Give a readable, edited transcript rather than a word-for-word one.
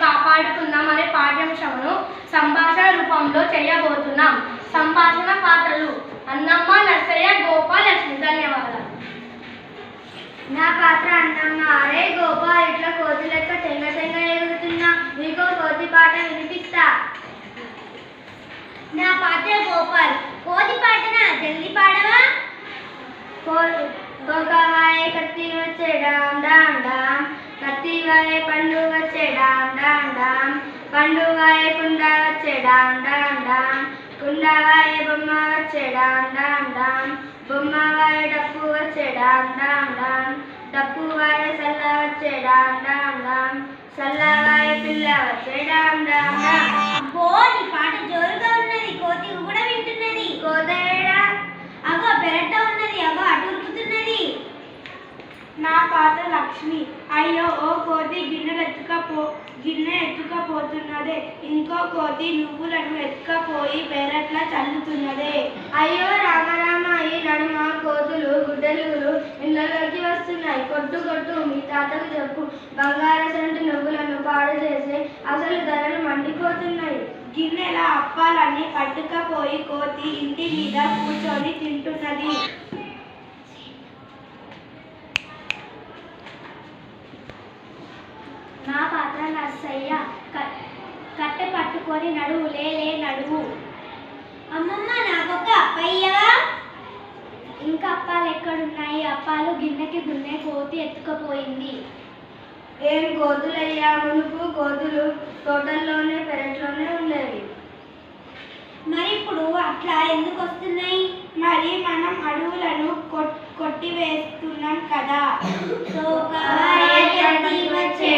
కాపాడుకుందాం అనే పాఠ్యాంశమును సంభాషణ రూపంలో చేయబోతున్నాం. సంభాషణ పాత్రలు అన్నమ్మ, నర్సయ్య, గోపాల్, లక్ష్మి. ధన్యవాదాలు. నా పాత్ర అన్నమ్మ. అరే గోపాల్, ఇట్లా కోతి లెక్క చెంగ చెంగ ఎగురుతున్నా, నీకో కోతి పాట వినిపిస్తా. నా పాత్ర గోపాల్. కోతి పాటనా, జల్ది పాడవా? కోకవాయ కత్తి వచ్చే డామ్ డామ్ డామ్, కత్తివాయ పండు వచ్చే డామ్ డామ్ డామ్, పండువాయ కుండ వచ్చే డామ్ డామ్ డామ్, కుండవాయ బొమ్మ వచ్చే డామ్ డామ్ డామ్, బొమ్మవాయ డప్పు వచ్చే డామ్ డామ్ డామ్, డప్పువాయ సల్ల వచ్చే డామ్ డామ్ డామ్, సల్లవాయ పిల్ల వచ్చే డామ్ డామ్ డామ్. అబ్బో, నీ పాట జోరుగా ఉన్నది, కోతి కూడా వింటున్నది. కోతేడా? అగో పెరట ఉన్నది, అగో అటు ఉరుకుతున్నది. నా పాత్ర లక్ష్మి. అయ్యో ఓ కోతి, గిన్నె ఎత్తుకపోతున్నదే. ఇంకో కోతి నువ్వులను ఎత్తుకపోయి పెరట్లా చల్లుతున్నదే. అయ్యో రామరామ, ఈ నడుమ కోతులు గుడ్డలుగులు ఇళ్ళలోకి వస్తున్నాయి. కొట్టు కొట్టు, మీ తాతకు చెప్పు, బంగారసంటి నువ్వులను పాడు చేసి అసలు ధరలు మండిపోతున్నాయి. గిన్నెల అప్పాలన్నీ పట్టుకపోయి కోతి ఇంటి మీద కూర్చొని తింటున్నది. నా పాత్ర నర్సయ్య. కట్టె పట్టుకొని నడువు, లేలే నడువు. అమ్మమ్మ, నాకొక అప్పయ్యవా? ఇంకా అప్పాలు ఎక్కడున్నాయి? అప్పాలు గిన్నెకి గున్నే కోతి ఎత్తుకుపోయింది. ఏం కోతులయ్యా, మునుపు కోతులు తోటల్లోనే పెరట్లోనే ఉండేవి. మరి ఇప్పుడు అట్లా ఎందుకు వస్తున్నాయి? మరి మనం అడవులను కొట్టివేస్తున్నాం కదా. వచ్చే